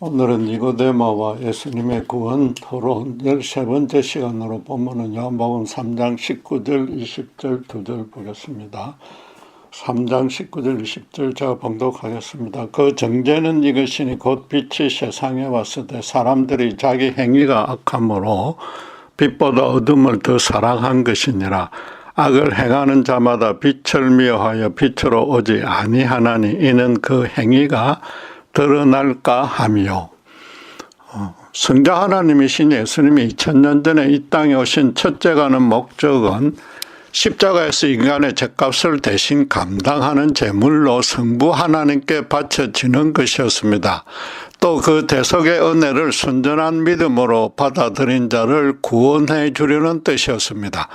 오늘은 니고데모와 예수님의 구원 토론 13번째 시간으로 본문은 요한복음 3장 19절 20절 2절 보겠습니다. 3장 19절 20절 제가 봉독하겠습니다. 그 정죄는 이것이니 곧 빛이 세상에 왔을 때 사람들이 자기 행위가 악함으로 빛보다 어둠을 더 사랑한 것이니라. 악을 행하는 자마다 빛을 미워하여 빛으로 오지 아니하나니 이는 그 행위가 드러날까 함이요. 성자 하나님이신 예수님이 2000년 전에 이 땅에 오신 첫째 가는 목적은 십자가에서 인간의 죗값을 대신 감당하는 제물로 성부 하나님께 바쳐지는 것이었습니다. 또 그 대속의 은혜를 순전한 믿음으로 받아들인 자를 구원해 주려는 뜻이었습니다.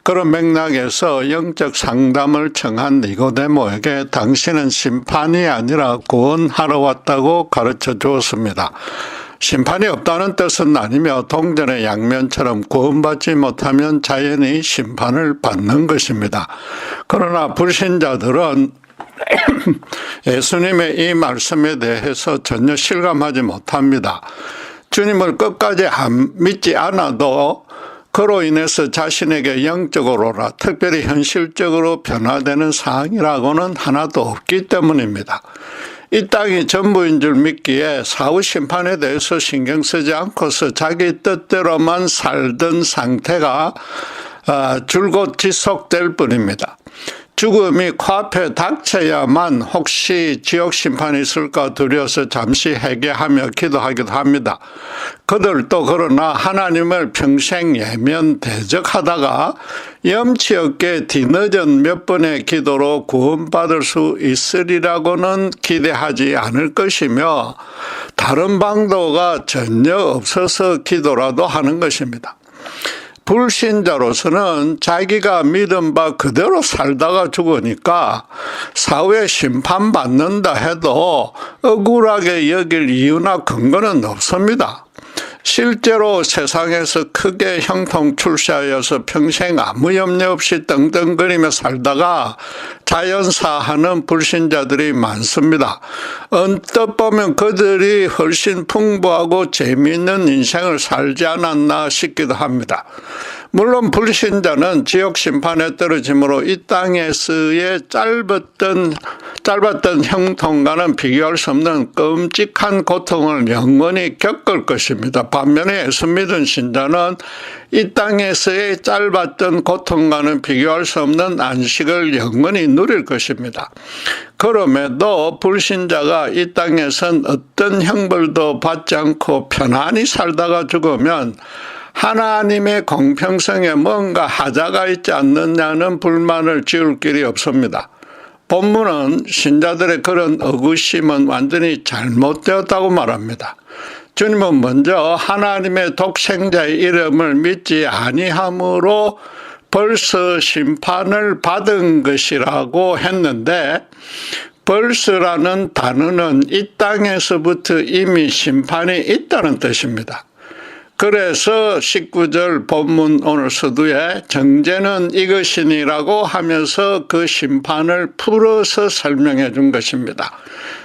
그런 맥락에서 영적 상담을 청한 니고데모에게 당신은 심판이 아니라 구원하러 왔다고 가르쳐 주었습니다. 심판이 없다는 뜻은 아니며 동전의 양면처럼 구원받지 못하면 자연히 심판을 받는 것입니다. 그러나 불신자들은 예수님의 이 말씀에 대해서 전혀 실감하지 못합니다. 주님을 끝까지 믿지 않아도 그로 인해서 자신에게 영적으로나 특별히 현실적으로 변화되는 사항이라고는 하나도 없기 때문입니다. 이 땅이 전부인 줄 믿기에 사후 심판에 대해서 신경 쓰지 않고서 자기 뜻대로만 살던 상태가 줄곧 지속될 뿐입니다. 죽음이 코앞에 닥쳐야만 혹시 지옥 심판이 있을까 두려워서 잠시 회개하며 기도하기도 합니다. 그들도 그러나 하나님을 평생 예면 대적하다가 염치 없게 뒤늦은 몇 번의 기도로 구원받을 수 있으리라고는 기대하지 않을 것이며 다른 방도가 전혀 없어서 기도라도 하는 것입니다. 불신자로서는 자기가 믿은 바 그대로 살다가 죽으니까 사후에 심판받는다 해도 억울하게 여길 이유나 근거는 없습니다. 실제로 세상에서 크게 형통 출세하여서 평생 아무 염려 없이 떵떵거리며 살다가 자연사하는 불신자들이 많습니다. 언뜻 보면 그들이 훨씬 풍부하고 재미있는 인생을 살지 않았나 싶기도 합니다. 물론 불신자는 지옥 심판에 떨어짐으로 이 땅에서의 짧았던 형통과는 비교할 수 없는 끔찍한 고통을 영원히 겪을 것입니다. 반면에 예수 믿은 신자는 이 땅에서의 짧았던 고통과는 비교할 수 없는 안식을 영원히 누릴 것입니다. 그럼에도 불신자가 이 땅에선 어떤 형벌도 받지 않고 편안히 살다가 죽으면 하나님의 공평성에 뭔가 하자가 있지 않느냐는 불만을 지을 길이 없습니다. 본문은 신자들의 그런 의구심은 완전히 잘못되었다고 말합니다. 주님은 먼저 하나님의 독생자의 이름을 믿지 아니함으로 벌써 심판을 받은 것이라고 했는데 벌써라는 단어는 이 땅에서부터 이미 심판이 있다는 뜻입니다. 그래서 19절 본문 오늘 서두에 정죄는 이것이니라고 하면서 그 심판을 풀어서 설명해 준 것입니다.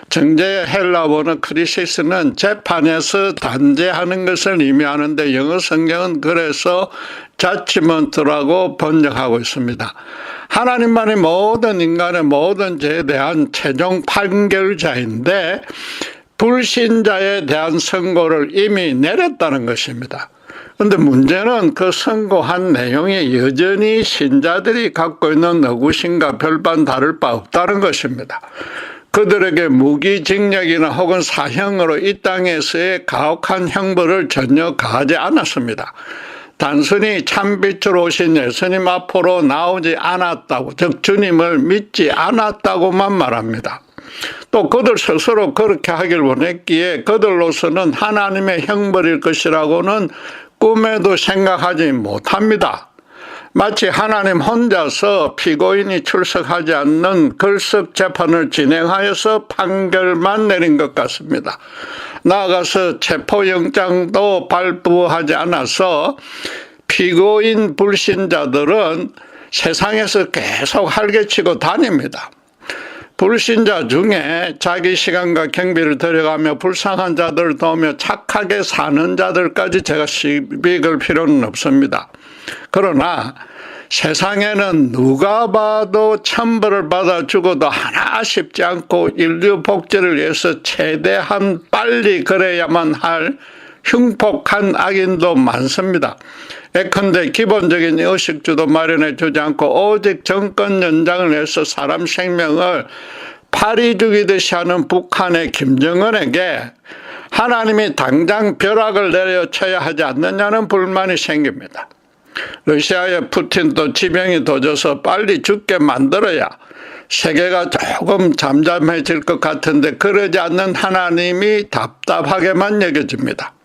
정죄의 헬라어는 크리시스는 재판에서 단죄하는 것을 의미하는데 영어 성경은 그래서 자치먼트라고 번역하고 있습니다. 하나님만이 모든 인간의 모든 죄에 대한 최종 판결자인데 불신자에 대한 선고를 이미 내렸다는 것입니다. 그런데 문제는 그 선고한 내용이 여전히 신자들이 갖고 있는 의구심과 별반 다를 바 없다는 것입니다. 그들에게 무기징역이나 혹은 사형으로 이 땅에서의 가혹한 형벌을 전혀 가하지 않았습니다. 단순히 참빛으로 오신 예수님 앞으로 나오지 않았다고, 즉 주님을 믿지 않았다고만 말합니다. 또 그들 스스로 그렇게 하길 원했기에 그들로서는 하나님의 형벌일 것이라고는 꿈에도 생각하지 못합니다. 마치 하나님 혼자서 피고인이 출석하지 않는 결석 재판을 진행하여서 판결만 내린 것 같습니다. 나아가서 체포영장도 발부하지 않아서 피고인 불신자들은 세상에서 계속 활개치고 다닙니다. 불신자 중에 자기 시간과 경비를 들여가며 불쌍한 자들을 도우며 착하게 사는 자들까지 제가 시비 걸 필요는 없습니다. 그러나 세상에는 누가 봐도 천벌을 받아 죽어도 하나 아쉽지 않고 인류 복제를 위해서 최대한 빨리 그래야만 할 흉폭한 악인도 많습니다. 예컨대 기본적인 의식주도 마련해 주지 않고 오직 정권 연장을 위해서 사람 생명을 파리 죽이듯이 하는 북한의 김정은에게 하나님이 당장 벼락을 내려쳐야 하지 않느냐는 불만이 생깁니다. 러시아의 푸틴도 지병이 도져서 빨리 죽게 만들어야 세계가 조금 잠잠해질 것 같은데 그러지 않는 하나님이 답답하게만 여겨집니다.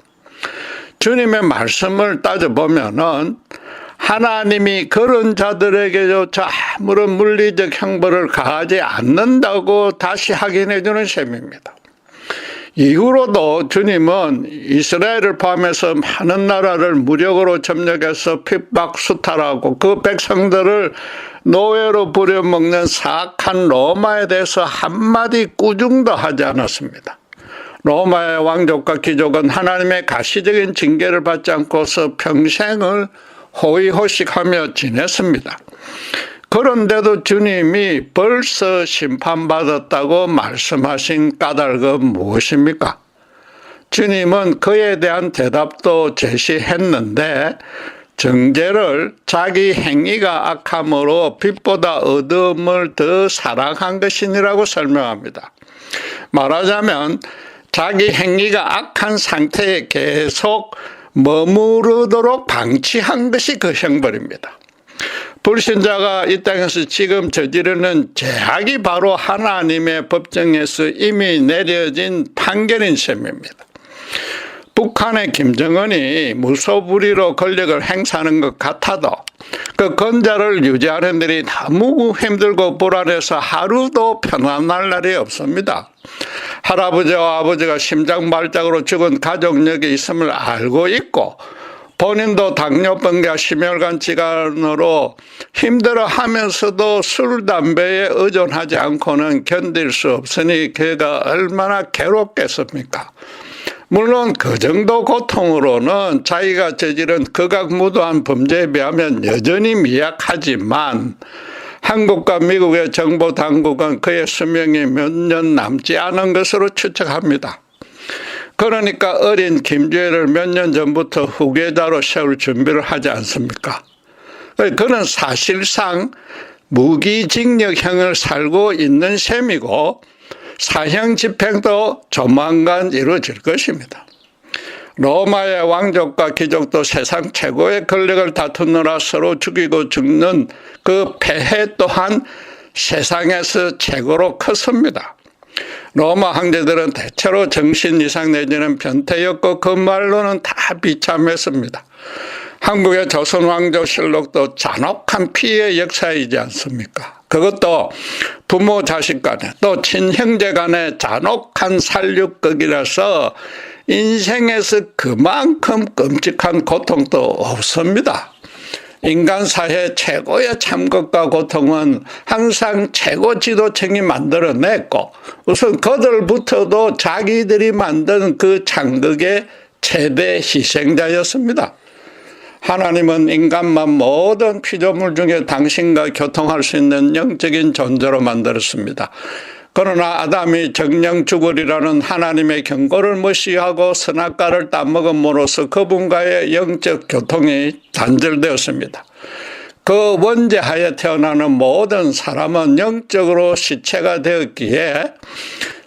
주님의 말씀을 따져보면은 하나님이 그런 자들에게조차 아무런 물리적 형벌을 가하지 않는다고 다시 확인해 주는 셈입니다. 이후로도 주님은 이스라엘을 포함해서 많은 나라를 무력으로 점령해서 핍박 수탈하고 그 백성들을 노예로 부려먹는 사악한 로마에 대해서 한마디 꾸중도 하지 않았습니다. 로마의 왕족과 귀족은 하나님의 가시적인 징계를 받지 않고서 평생을 호의호식하며 지냈습니다. 그런데도 주님이 벌써 심판받았다고 말씀하신 까닭은 무엇입니까? 주님은 그에 대한 대답도 제시했는데 정죄를 자기 행위가 악함으로 빛보다 어둠을 더 사랑한 것이니라고 설명합니다. 말하자면 자기 행위가 악한 상태에 계속 머무르도록 방치한 것이 그 형벌입니다. 불신자가 이 땅에서 지금 저지르는 죄악이 바로 하나님의 법정에서 이미 내려진 판결인 셈입니다. 북한의 김정은이 무소불위로 권력을 행사하는 것 같아도 그 건자를 유지하는 일이 너무 힘들고 불안해서 하루도 편안할 날이 없습니다. 할아버지와 아버지가 심장발작으로 죽은 가족력이 있음을 알고 있고 본인도 당뇨병과 심혈관 질환으로 힘들어하면서도 술, 담배에 의존하지 않고는 견딜 수 없으니 그가 얼마나 괴롭겠습니까? 물론 그 정도 고통으로는 자기가 저지른 극악무도한 범죄에 비하면 여전히 미약하지만 한국과 미국의 정보 당국은 그의 수명이 몇 년 남지 않은 것으로 추측합니다. 그러니까 어린 김주혜를 몇 년 전부터 후계자로 세울 준비를 하지 않습니까? 그는 사실상 무기징역형을 살고 있는 셈이고 사형 집행도 조만간 이루어질 것입니다. 로마의 왕족과 귀족도 세상 최고의 권력을 다투느라 서로 죽이고 죽는 그 폐해 또한 세상에서 최고로 컸습니다. 로마 황제들은 대체로 정신 이상 내지는 변태였고 그 말로는 다 비참했습니다. 한국의 조선왕조실록도 잔혹한 피해 역사이지 않습니까? 그것도 부모 자식 간에 또 친형제 간의 잔혹한 살육극이라서 인생에서 그만큼 끔찍한 고통도 없습니다. 인간 사회 최고의 참극과 고통은 항상 최고 지도층이 만들어냈고 우선 그들부터도 자기들이 만든 그 참극의 최대 희생자였습니다. 하나님은 인간만 모든 피조물 중에 당신과 교통할 수 있는 영적인 존재로 만들었습니다. 그러나 아담이 정령 죽으리라는 하나님의 경고를 무시하고 선악과를 따먹음으로써 그분과의 영적 교통이 단절되었습니다. 그 원죄하에 태어나는 모든 사람은 영적으로 시체가 되었기에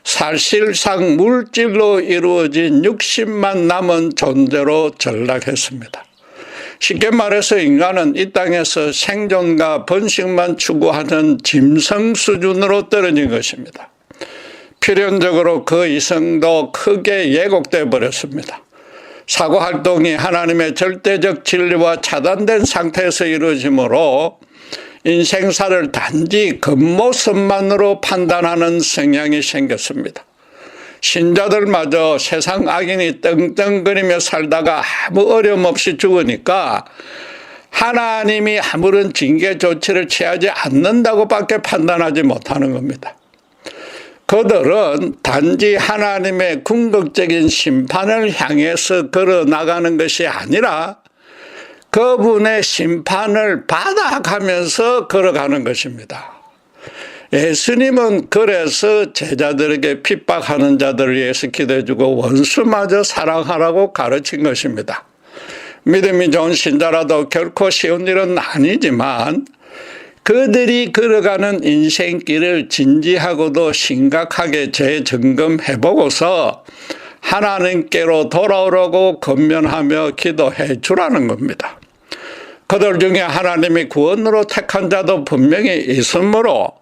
사실상 물질로 이루어진 육신만 남은 존재로 전락했습니다. 쉽게 말해서 인간은 이 땅에서 생존과 번식만 추구하는 짐승 수준으로 떨어진 것입니다. 필연적으로 그 이성도 크게 왜곡되어 버렸습니다. 사고활동이 하나님의 절대적 진리와 차단된 상태에서 이루어지므로 인생사를 단지 겉모습만으로 판단하는 성향이 생겼습니다. 신자들마저 세상 악인이 떵떵거리며 살다가 아무 어려움 없이 죽으니까 하나님이 아무런 징계 조치를 취하지 않는다고밖에 판단하지 못하는 겁니다. 그들은 단지 하나님의 궁극적인 심판을 향해서 걸어나가는 것이 아니라 그분의 심판을 받아가면서 걸어가는 것입니다. 예수님은 그래서 제자들에게 핍박하는 자들을 위해서 기도해주고 원수마저 사랑하라고 가르친 것입니다. 믿음이 좋은 신자라도 결코 쉬운 일은 아니지만 그들이 걸어가는 인생길을 진지하고도 심각하게 재점검해보고서 하나님께로 돌아오라고 권면하며 기도해 주라는 겁니다. 그들 중에 하나님이 구원으로 택한 자도 분명히 있으므로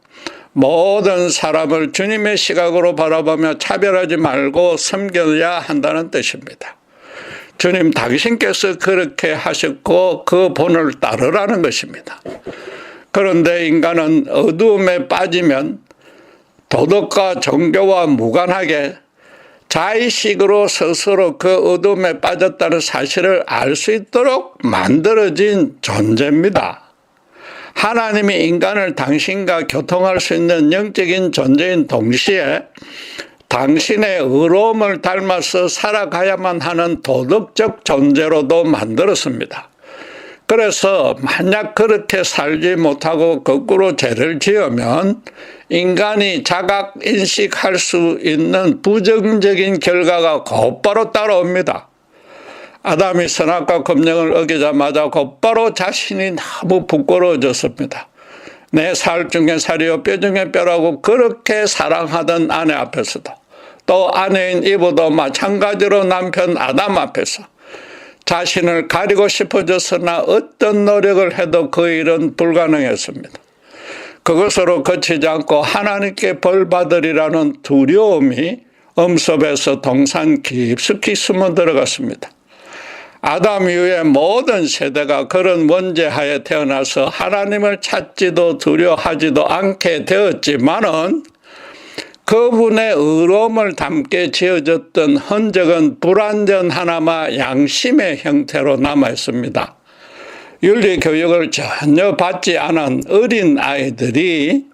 모든 사람을 주님의 시각으로 바라보며 차별하지 말고 섬겨야 한다는 뜻입니다. 주님 당신께서 그렇게 하셨고 그 본을 따르라는 것입니다. 그런데 인간은 어두움에 빠지면 도덕과 종교와 무관하게 자의식으로 스스로 그 어둠에 빠졌다는 사실을 알 수 있도록 만들어진 존재입니다. 하나님이 인간을 당신과 교통할 수 있는 영적인 존재인 동시에 당신의 의로움을 닮아서 살아가야만 하는 도덕적 존재로도 만들었습니다. 그래서 만약 그렇게 살지 못하고 거꾸로 죄를 지으면 인간이 자각 인식할 수 있는 부정적인 결과가 곧바로 따라옵니다. 아담이 선악과 검령을 어기자마자 곧바로 자신이 너무 부끄러워졌습니다. 내 살 중에 살이요 뼈 중에 뼈라고 그렇게 사랑하던 아내 앞에서도 또 아내인 이브도 마찬가지로 남편 아담 앞에서 자신을 가리고 싶어졌으나 어떤 노력을 해도 그 일은 불가능했습니다. 그것으로 그치지 않고 하나님께 벌 받으리라는 두려움이 엄습에서 동산 깊숙이 숨어 들어갔습니다. 아담 이후의 모든 세대가 그런 원죄하에 태어나서 하나님을 찾지도 두려워하지도 않게 되었지만은 그분의 의로움을 담게 지어졌던 흔적은 불완전하나마 양심의 형태로 남아 있습니다. 윤리 교육을 전혀 받지 않은 어린 아이들이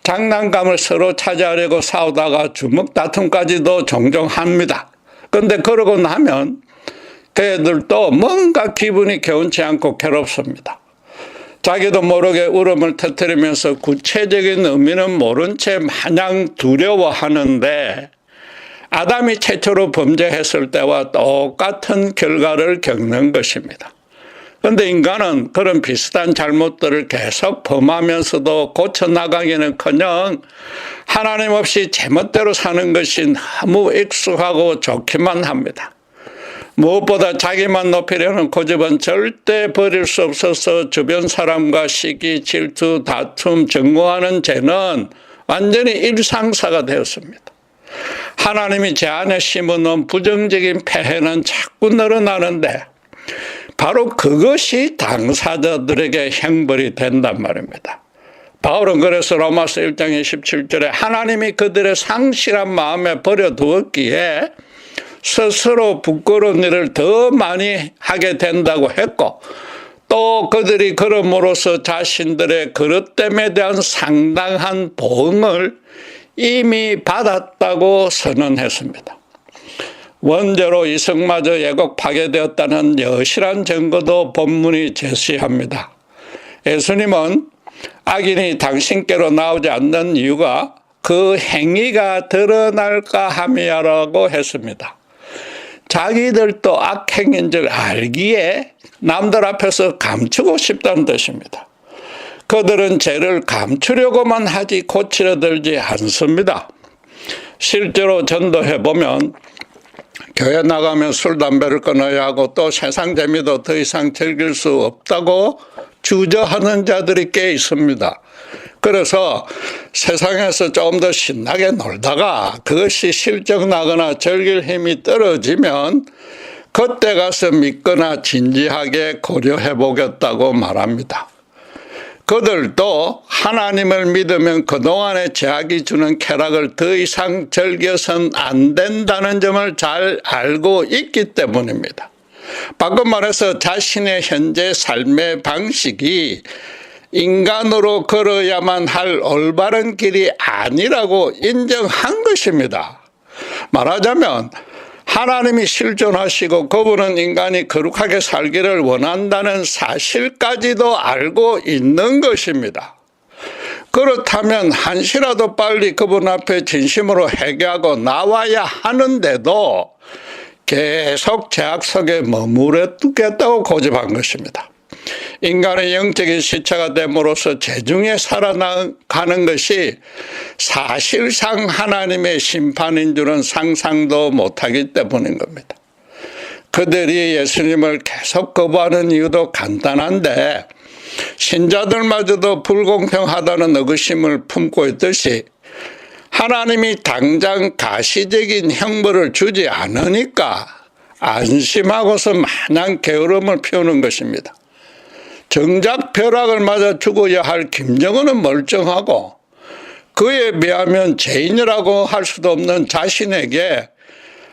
장난감을 서로 차지하려고 싸우다가 주먹 다툼까지도 종종 합니다. 그런데 그러고 나면 걔들도 뭔가 기분이 개운치 않고 괴롭습니다. 자기도 모르게 울음을 터뜨리면서 구체적인 의미는 모른 채 마냥 두려워하는데 아담이 최초로 범죄했을 때와 똑같은 결과를 겪는 것입니다. 그런데 인간은 그런 비슷한 잘못들을 계속 범하면서도 고쳐나가기는커녕 하나님 없이 제멋대로 사는 것이 너무 익숙하고 좋기만 합니다. 무엇보다 자기만 높이려는 고집은 절대 버릴 수 없어서 주변 사람과 시기, 질투, 다툼, 증오하는 죄는 완전히 일상사가 되었습니다. 하나님이 제 안에 심어놓은 부정적인 폐해는 자꾸 늘어나는데 바로 그것이 당사자들에게 형벌이 된단 말입니다. 바울은 그래서 로마서 1장 27절에 하나님이 그들의 상실한 마음에 버려두었기에 스스로 부끄러운 일을 더 많이 하게 된다고 했고 또 그들이 그럼으로써 자신들의 그릇됨에 대한 상당한 보응을 이미 받았다고 선언했습니다. 원죄로 이성마저 예곡 파괴되었다는 여실한 증거도 본문이 제시합니다. 예수님은 악인이 당신께로 나오지 않는 이유가 그 행위가 드러날까 함이라고 했습니다. 자기들도 악행인 줄 알기에 남들 앞에서 감추고 싶다는 뜻입니다. 그들은 죄를 감추려고만 하지 고치려 들지 않습니다. 실제로 전도해보면 교회 나가면 술, 담배를 끊어야 하고 또 세상 재미도 더 이상 즐길 수 없다고 주저하는 자들이 꽤 있습니다. 그래서 세상에서 조금 더 신나게 놀다가 그것이 실적 나거나 즐길 힘이 떨어지면 그때 가서 믿거나 진지하게 고려해 보겠다고 말합니다. 그들도 하나님을 믿으면 그동안의 죄악이 주는 쾌락을 더 이상 즐겨서는 안 된다는 점을 잘 알고 있기 때문입니다. 바꿔 말해서 자신의 현재 삶의 방식이 인간으로 걸어야만 할 올바른 길이 아니라고 인정한 것입니다. 말하자면 하나님이 실존하시고 그분은 인간이 거룩하게 살기를 원한다는 사실까지도 알고 있는 것입니다. 그렇다면 한시라도 빨리 그분 앞에 진심으로 회개하고 나와야 하는데도 계속 죄악 속에 머무르겠다고 고집한 것입니다. 인간의 영적인 시체가 됨으로써 죄중에 살아가는 것이 사실상 하나님의 심판인 줄은 상상도 못하기 때문인 겁니다. 그들이 예수님을 계속 거부하는 이유도 간단한데 신자들마저도 불공평하다는 의구심을 품고 있듯이 하나님이 당장 가시적인 형벌을 주지 않으니까 안심하고서 마냥 게으름을 피우는 것입니다. 정작 벼락을 맞아 죽어야 할 김정은은 멀쩡하고 그에 비하면 죄인이라고 할 수도 없는 자신에게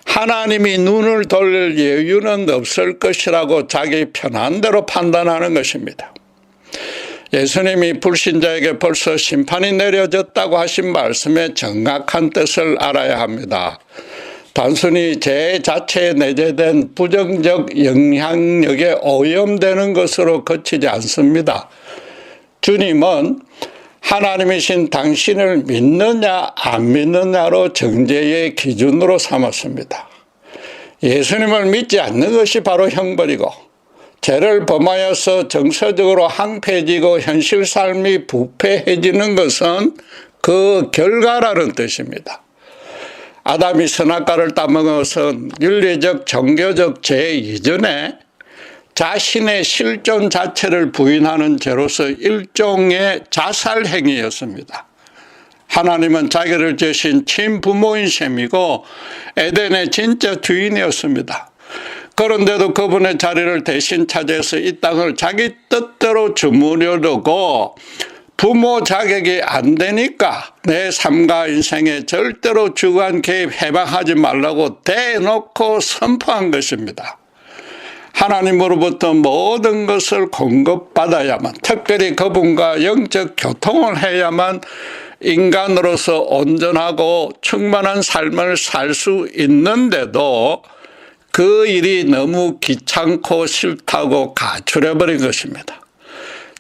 하나님이 눈을 돌릴 여유는 없을 것이라고 자기 편한 대로 판단하는 것입니다. 예수님이 불신자에게 벌써 심판이 내려졌다고 하신 말씀의 정확한 뜻을 알아야 합니다. 단순히 죄 자체에 내재된 부정적 영향력에 오염되는 것으로 그치지 않습니다. 주님은 하나님이신 당신을 믿느냐 안 믿느냐로 정죄의 기준으로 삼았습니다. 예수님을 믿지 않는 것이 바로 형벌이고 죄를 범하여서 정서적으로 황폐해지고 현실 삶이 부패해지는 것은 그 결과라는 뜻입니다. 아담이 선악과를 따먹어서 윤리적 종교적 죄 이전에 자신의 실존 자체를 부인하는 죄로서 일종의 자살 행위였습니다. 하나님은 자기를 지으신 친부모인 셈이고 에덴의 진짜 주인이었습니다. 그런데도 그분의 자리를 대신 차지해서 이 땅을 자기 뜻대로 주무려고 부모 자격이 안 되니까 내 삶과 인생에 절대로 주관 개입 해방하지 말라고 대놓고 선포한 것입니다. 하나님으로부터 모든 것을 공급받아야만, 특별히 그분과 영적 교통을 해야만 인간으로서 온전하고 충만한 삶을 살 수 있는데도 그 일이 너무 귀찮고 싫다고 가출해버린 것입니다.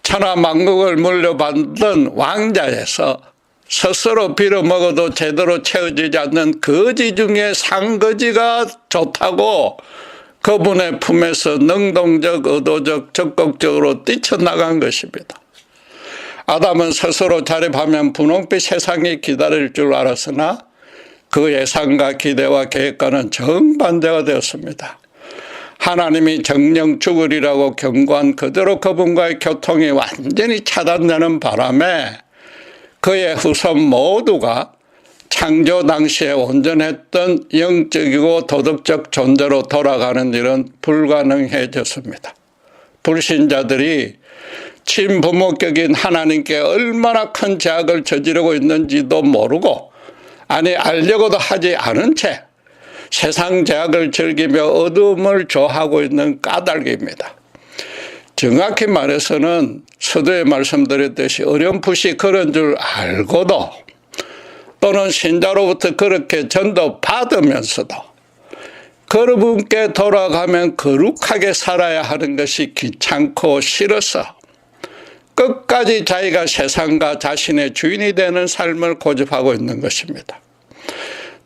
천하만국을 물려받은 왕자에서 스스로 빌어먹어도 제대로 채워지지 않는 거지 중에 상거지가 좋다고 그분의 품에서 능동적, 의도적, 적극적으로 뛰쳐나간 것입니다. 아담은 스스로 자립하면 분홍빛 세상이 기다릴 줄 알았으나 그 예상과 기대와 계획과는 정반대가 되었습니다. 하나님이 정령 죽으리라고 경고한 그대로 그분과의 교통이 완전히 차단되는 바람에 그의 후손 모두가 창조 당시에 온전했던 영적이고 도덕적 존재로 돌아가는 일은 불가능해졌습니다. 불신자들이 친부모격인 하나님께 얼마나 큰 죄악을 저지르고 있는지도 모르고, 아니 알려고도 하지 않은 채 세상 죄악을 즐기며 어둠을 좋아하고 있는 까닭입니다. 정확히 말해서는 서두에 말씀드렸듯이 어렴풋이 그런 줄 알고도 또는 신자로부터 그렇게 전도받으면서도 그분께 돌아가면 거룩하게 살아야 하는 것이 귀찮고 싫어서 끝까지 자기가 세상과 자신의 주인이 되는 삶을 고집하고 있는 것입니다.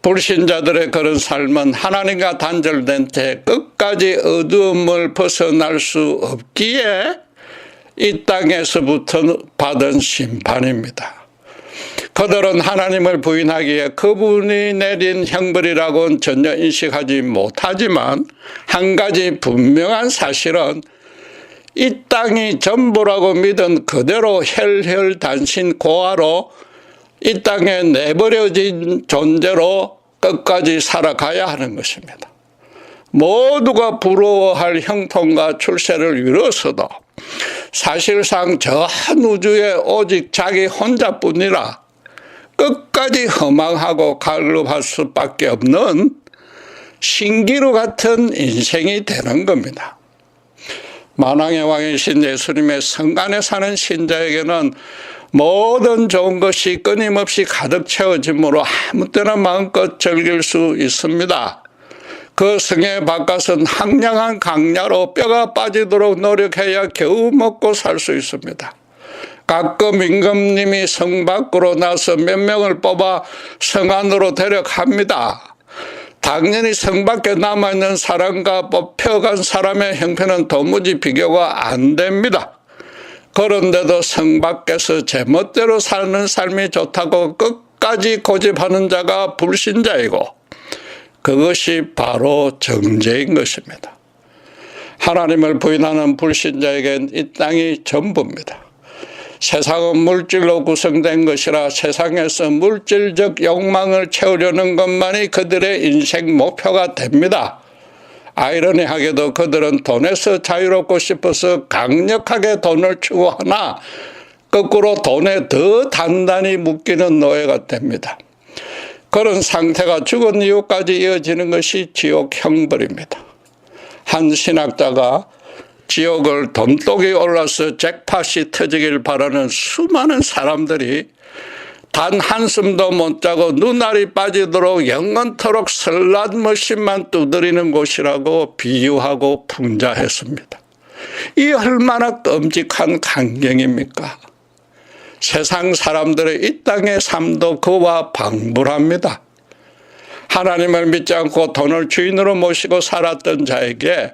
불신자들의 그런 삶은 하나님과 단절된 채 끝까지 어두움을 벗어날 수 없기에 이 땅에서부터 받은 심판입니다. 그들은 하나님을 부인하기에 그분이 내린 형벌이라고는 전혀 인식하지 못하지만 한 가지 분명한 사실은 이 땅이 전부라고 믿은 그대로 혈혈단신 고아로 이 땅에 내버려진 존재로 끝까지 살아가야 하는 것입니다. 모두가 부러워할 형통과 출세를 이루어서도 사실상 전 우주에 오직 자기 혼자뿐이라 끝까지 허망하고 갈급할 수밖에 없는 신기루 같은 인생이 되는 겁니다. 만왕의 왕이신 예수님의 성 안에 사는 신자에게는 모든 좋은 것이 끊임없이 가득 채워지므로 아무 때나 마음껏 즐길 수 있습니다. 그 성의 바깥은 황량한 강야로 뼈가 빠지도록 노력해야 겨우 먹고 살 수 있습니다. 가끔 임금님이 성 밖으로 나서 몇 명을 뽑아 성 안으로 데려갑니다. 당연히 성 밖에 남아있는 사람과 뽑혀간 사람의 형편은 도무지 비교가 안 됩니다. 그런데도 성 밖에서 제멋대로 사는 삶이 좋다고 끝까지 고집하는 자가 불신자이고 그것이 바로 정죄인 것입니다. 하나님을 부인하는 불신자에겐 이 땅이 전부입니다. 세상은 물질로 구성된 것이라 세상에서 물질적 욕망을 채우려는 것만이 그들의 인생 목표가 됩니다. 아이러니하게도 그들은 돈에서 자유롭고 싶어서 강력하게 돈을 추구하나 거꾸로 돈에 더 단단히 묶이는 노예가 됩니다. 그런 상태가 죽은 이후까지 이어지는 것이 지옥 형벌입니다. 한 신학자가 지옥을 돈독이 올라서 잭팟이 터지길 바라는 수많은 사람들이 단 한숨도 못 자고 눈알이 빠지도록 영원토록 설란머신만 두드리는 곳이라고 비유하고 풍자했습니다. 이 얼마나 끔찍한 광경입니까? 세상 사람들의 이 땅의 삶도 그와 방불합니다. 하나님을 믿지 않고 돈을 주인으로 모시고 살았던 자에게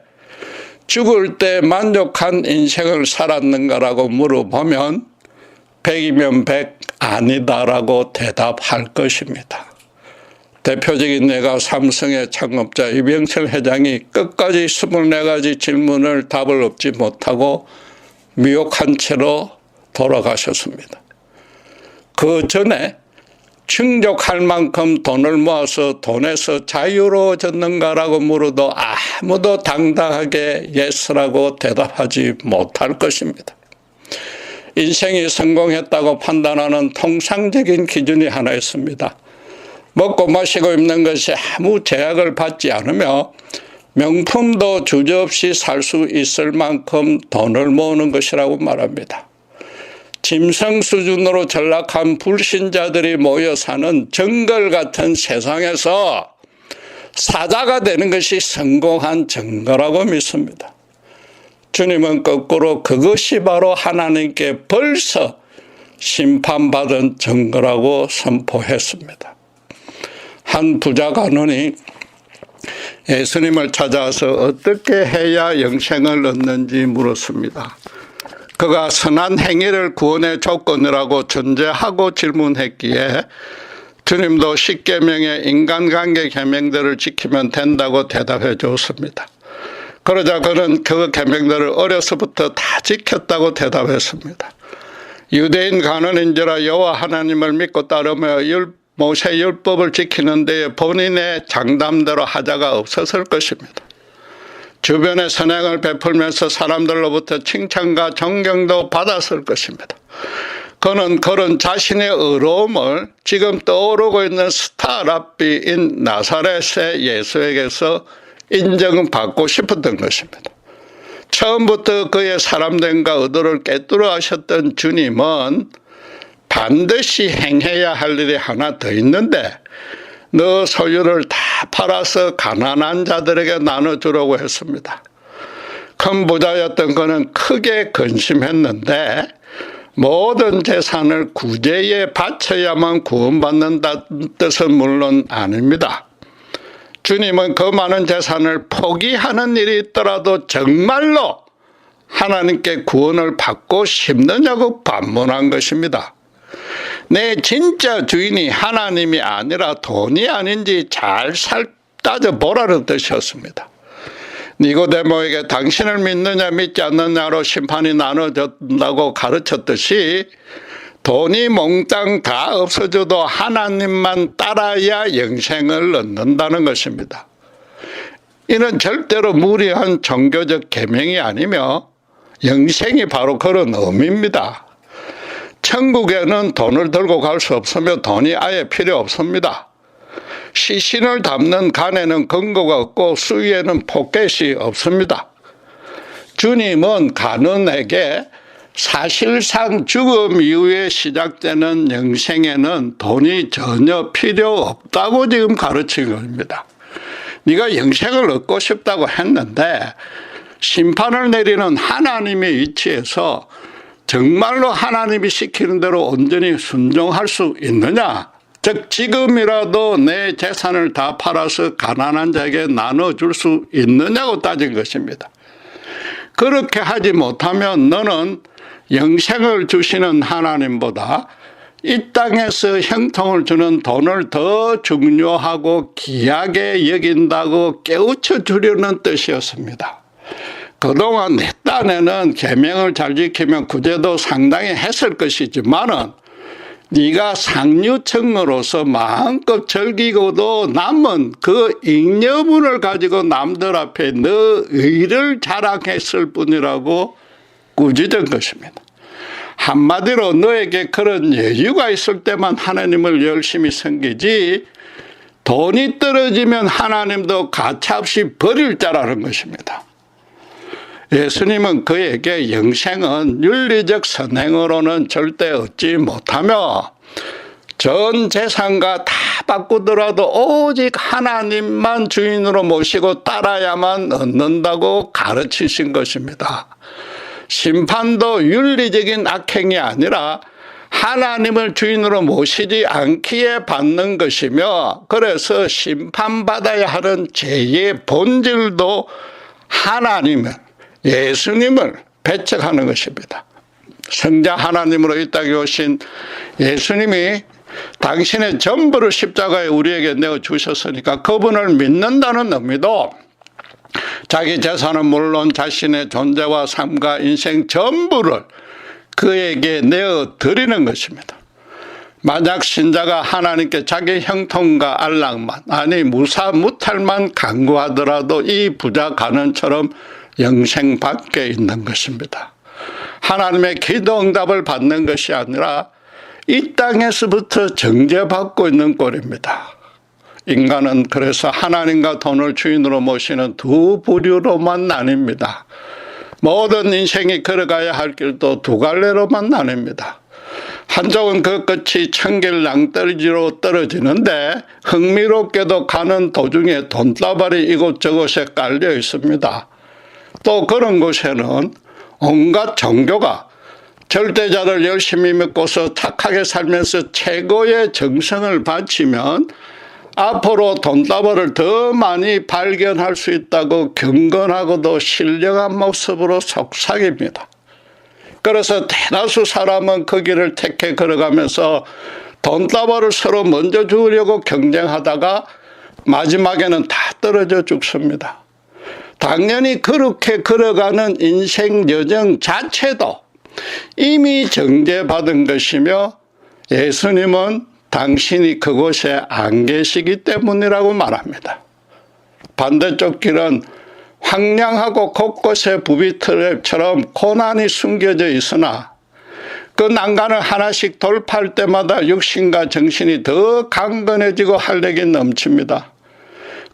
죽을 때 만족한 인생을 살았는가라고 물어보면 100이면 100 아니다라고 대답할 것입니다. 대표적인 예가 삼성의 창업자 이병철 회장이 끝까지 24가지 질문을 답을 얻지 못하고 미혹한 채로 돌아가셨습니다. 그 전에 충족할 만큼 돈을 모아서 돈에서 자유로워졌는가라고 물어도 아무도 당당하게 예스라고 대답하지 못할 것입니다. 인생이 성공했다고 판단하는 통상적인 기준이 하나 있습니다. 먹고 마시고 입는 것이 아무 제약을 받지 않으며 명품도 주저없이 살 수 있을 만큼 돈을 모으는 것이라고 말합니다. 짐승 수준으로 전락한 불신자들이 모여 사는 정글 같은 세상에서 사자가 되는 것이 성공한 증거라고 믿습니다. 주님은 거꾸로 그것이 바로 하나님께 벌써 심판받은 증거라고 선포했습니다. 한 부자 간원이 예수님을 찾아와서 어떻게 해야 영생을 얻는지 물었습니다. 그가 선한 행위를 구원의 조건이라고 전제하고 질문했기에 주님도 10계명의 인간관계 계명들을 지키면 된다고 대답해 줬습니다. 그러자 그는 그 계명들을 어려서부터 다 지켰다고 대답했습니다. 유대인 간원인지라 여호와 하나님을 믿고 따르며 모세 율법을 지키는 데에 본인의 장담대로 하자가 없었을 것입니다. 주변에 선행을 베풀면서 사람들로부터 칭찬과 존경도 받았을 것입니다. 그는 그런 자신의 의로움을 지금 떠오르고 있는 스타 랍비인 나사렛의 예수에게서 인정받고 싶었던 것입니다. 처음부터 그의 사람됨과 의도를 꿰뚫어 하셨던 주님은 반드시 행해야 할 일이 하나 더 있는데 너 소유를 다 팔아서 가난한 자들에게 나눠주라고 했습니다. 큰 부자였던 그는 크게 근심했는데 모든 재산을 구제에 바쳐야만 구원받는다는 뜻은 물론 아닙니다. 주님은 그 많은 재산을 포기하는 일이 있더라도 정말로 하나님께 구원을 받고 싶느냐고 반문한 것입니다. 내 진짜 주인이 하나님이 아니라 돈이 아닌지 잘 따져보라는 뜻이었습니다. 니고데모에게 당신을 믿느냐 믿지 않느냐로 심판이 나눠졌다고 가르쳤듯이 돈이 몽땅 다 없어져도 하나님만 따라야 영생을 얻는다는 것입니다. 이는 절대로 무리한 종교적 계명이 아니며 영생이 바로 그런 의미입니다. 천국에는 돈을 들고 갈 수 없으며 돈이 아예 필요 없습니다. 시신을 담는 간에는 근거가 없고 수위에는 포켓이 없습니다. 주님은 가룟에게 사실상 죽음 이후에 시작되는 영생에는 돈이 전혀 필요 없다고 지금 가르친 겁니다. 네가 영생을 얻고 싶다고 했는데 심판을 내리는 하나님의 위치에서 정말로 하나님이 시키는 대로 온전히 순종할 수 있느냐? 즉 지금이라도 내 재산을 다 팔아서 가난한 자에게 나눠줄 수 있느냐고 따진 것입니다. 그렇게 하지 못하면 너는 영생을 주시는 하나님보다 이 땅에서 형통을 주는 돈을 더 중요하고 귀하게 여긴다고 깨우쳐 주려는 뜻이었습니다. 그동안 내 딴에는 계명을 잘 지키면 구제도 상당히 했을 것이지만은 네가 상류층으로서 마음껏 즐기고도 남은 그 잉여분을 가지고 남들 앞에 너 의를 자랑했을 뿐이라고 꾸짖은 것입니다. 한마디로 너에게 그런 여유가 있을 때만 하나님을 열심히 섬기지 돈이 떨어지면 하나님도 가차없이 버릴 자라는 것입니다. 예수님은 그에게 영생은 윤리적 선행으로는 절대 얻지 못하며 전 재산과 다 바꾸더라도 오직 하나님만 주인으로 모시고 따라야만 얻는다고 가르치신 것입니다. 심판도 윤리적인 악행이 아니라 하나님을 주인으로 모시지 않기에 받는 것이며 그래서 심판받아야 하는 죄의 본질도 하나님을 예수님을 배척하는 것입니다. 성자 하나님으로 이 땅에 오신 예수님이 당신의 전부를 십자가에 우리에게 내어주셨으니까 그분을 믿는다는 의미도 자기 재산은 물론 자신의 존재와 삶과 인생 전부를 그에게 내어드리는 것입니다. 만약 신자가 하나님께 자기 형통과 안락만 아니 무사무탈만 간구하더라도 이 부자 가난처럼 영생 밖에 있는 것입니다. 하나님의 기도 응답을 받는 것이 아니라 이 땅에서부터 정죄받고 있는 꼴입니다. 인간은 그래서 하나님과 돈을 주인으로 모시는 두 부류로만 나뉩니다. 모든 인생이 걸어가야 할 길도 두 갈래로만 나뉩니다. 한쪽은 그 끝이 천길 낭떠러지로 떨어지는데 흥미롭게도 가는 도중에 돈다발이 이곳저곳에 깔려 있습니다. 또 그런 곳에는 온갖 종교가 절대자를 열심히 믿고서 착하게 살면서 최고의 정성을 바치면 앞으로 돈다발을 더 많이 발견할 수 있다고 경건하고도 신령한 모습으로 속삭입니다. 그래서 대다수 사람은 그 길을 택해 걸어가면서 돈다발을 서로 먼저 주려고 경쟁하다가 마지막에는 다 떨어져 죽습니다. 당연히 그렇게 걸어가는 인생 여정 자체도 이미 정죄받은 것이며 예수님은 당신이 그곳에 안 계시기 때문이라고 말합니다. 반대쪽 길은 황량하고 곳곳에 부비트랩처럼 고난이 숨겨져 있으나 그 난간을 하나씩 돌파할 때마다 육신과 정신이 더 강건해지고 활력이 넘칩니다.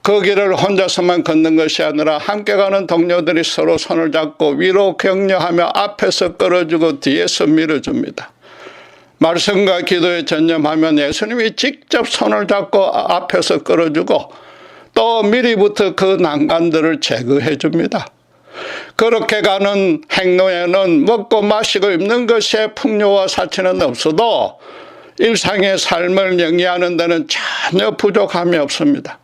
그 길을 혼자서만 걷는 것이 아니라 함께 가는 동료들이 서로 손을 잡고 위로 격려하며 앞에서 끌어주고 뒤에서 밀어줍니다. 말씀과 기도에 전념하면 예수님이 직접 손을 잡고 앞에서 끌어주고 또 미리부터 그 난간들을 제거해 줍니다. 그렇게 가는 행로에는 먹고 마시고 입는 것에 풍요와 사치는 없어도 일상의 삶을 영위하는 데는 전혀 부족함이 없습니다.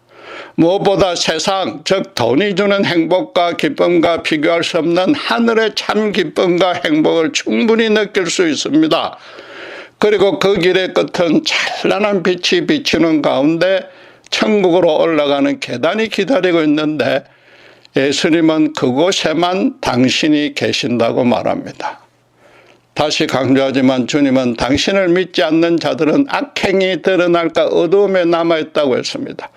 무엇보다 세상, 즉 돈이 주는 행복과 기쁨과 비교할 수 없는 하늘의 참 기쁨과 행복을 충분히 느낄 수 있습니다. 그리고 그 길의 끝은 찬란한 빛이 비치는 가운데 천국으로 올라가는 계단이 기다리고 있는데 예수님은 그곳에만 당신이 계신다고 말합니다. 다시 강조하지만 주님은 당신을 믿지 않는 자들은 악행이 드러날까 어두움에 남아있다고 했습니다.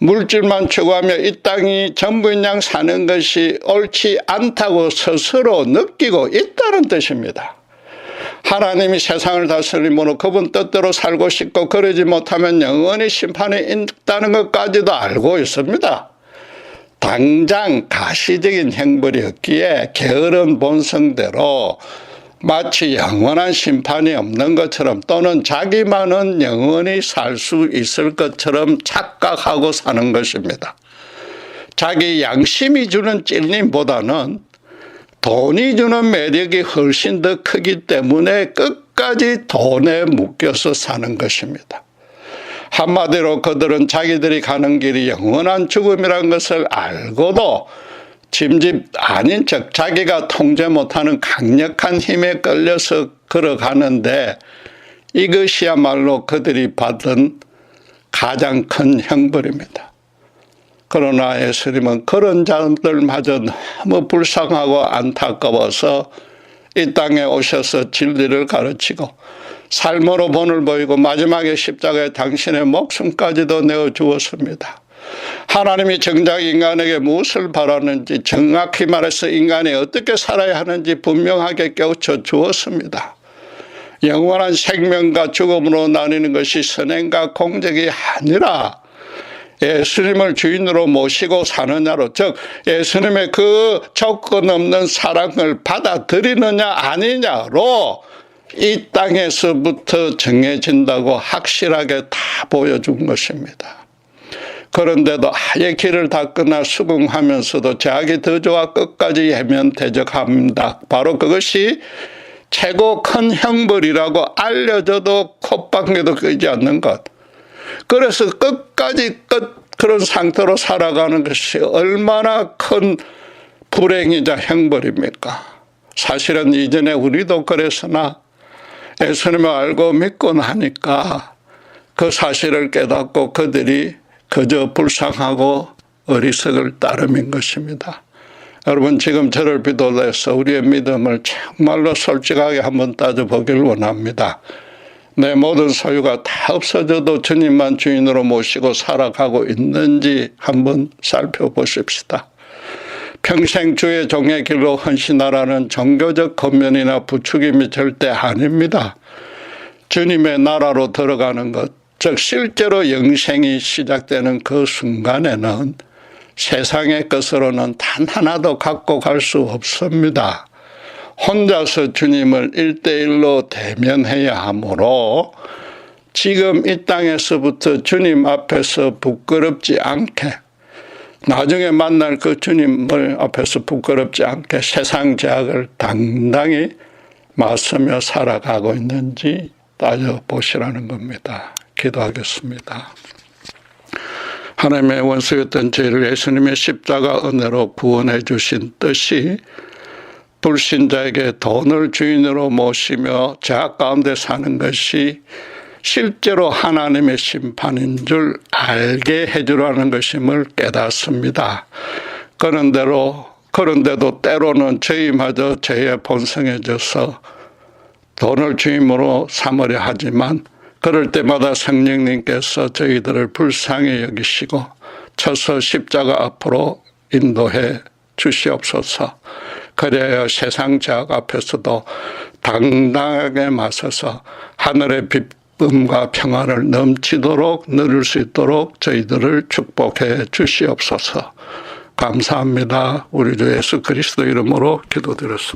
물질만 추구하며 이 땅이 전부인 양 사는 것이 옳지 않다고 스스로 느끼고 있다는 뜻입니다. 하나님이 세상을 다스림으로 그분 뜻대로 살고 싶고 그러지 못하면 영원히 심판이 있다는 것까지도 알고 있습니다. 당장 가시적인 형벌이었기에 게으른 본성대로 마치 영원한 심판이 없는 것처럼 또는 자기만은 영원히 살 수 있을 것처럼 착각하고 사는 것입니다. 자기 양심이 주는 찔림보다는 돈이 주는 매력이 훨씬 더 크기 때문에 끝까지 돈에 묶여서 사는 것입니다. 한마디로 그들은 자기들이 가는 길이 영원한 죽음이라는 것을 알고도 짐짓 아닌 척 자기가 통제 못하는 강력한 힘에 끌려서 걸어가는데 이것이야말로 그들이 받은 가장 큰 형벌입니다. 그러나 예수님은 그런 자들마저 너무 불쌍하고 안타까워서 이 땅에 오셔서 진리를 가르치고 삶으로 본을 보이고 마지막에 십자가에 당신의 목숨까지도 내어주었습니다. 하나님이 정작 인간에게 무엇을 바라는지 정확히 말해서 인간이 어떻게 살아야 하는지 분명하게 깨우쳐 주었습니다. 영원한 생명과 죽음으로 나뉘는 것이 선행과 공적이 아니라 예수님을 주인으로 모시고 사느냐로, 즉 예수님의 그 조건 없는 사랑을 받아들이느냐 아니냐로 이 땅에서부터 정해진다고 확실하게 다 보여준 것입니다. 그런데도 아예 길을 닦거나 수긍하면서도 자기 더조와 끝까지 해면 대적합니다. 바로 그것이 최고 큰 형벌이라고 알려져도 콧방귀도 뀌지 않는 것. 그래서 끝까지 그런 상태로 살아가는 것이 얼마나 큰 불행이자 형벌입니까? 사실은 이전에 우리도 그랬으나 예수님을 알고 믿고 나니까 그 사실을 깨닫고 그들이 그저 불쌍하고 어리석을 따름인 것입니다. 여러분, 지금 저를 비롯해서 우리의 믿음을 정말로 솔직하게 한번 따져보길 원합니다. 내 모든 소유가 다 없어져도 주님만 주인으로 모시고 살아가고 있는지 한번 살펴보십시다. 평생 주의 종의 길로 헌신하라는 종교적 권면이나 부추김이 절대 아닙니다. 주님의 나라로 들어가는 것, 즉 실제로 영생이 시작되는 그 순간에는 세상의 것으로는 단 하나도 갖고 갈 수 없습니다. 혼자서 주님을 1대1로 대면해야 하므로 지금 이 땅에서부터 주님 앞에서 부끄럽지 않게, 나중에 만날 그 주님을 앞에서 부끄럽지 않게 세상 죄악을 당당히 맞서며 살아가고 있는지 따져보시라는 겁니다. 기도하겠습니다. 하나님의 원수였던 죄를 예수님의 십자가 은혜로 구원해 주신 뜻이 불신자에게 돈을 주인으로 모시며 죄악 가운데 사는 것이 실제로 하나님의 심판인 줄 알게 해주라는 것임을 깨닫습니다. 그런데도 때로는 저희마저 죄에 본성해져서 돈을 주임으로 삼으려 하지만 그럴 때마다 성령님께서 저희들을 불쌍히 여기시고 쳐서 십자가 앞으로 인도해 주시옵소서. 그래야 세상 죄악 앞에서도 당당하게 맞서서 하늘의 기쁨과 평안을 넘치도록 누릴 수 있도록 저희들을 축복해 주시옵소서. 감사합니다. 우리 주 예수 그리스도 이름으로 기도드렸습니다.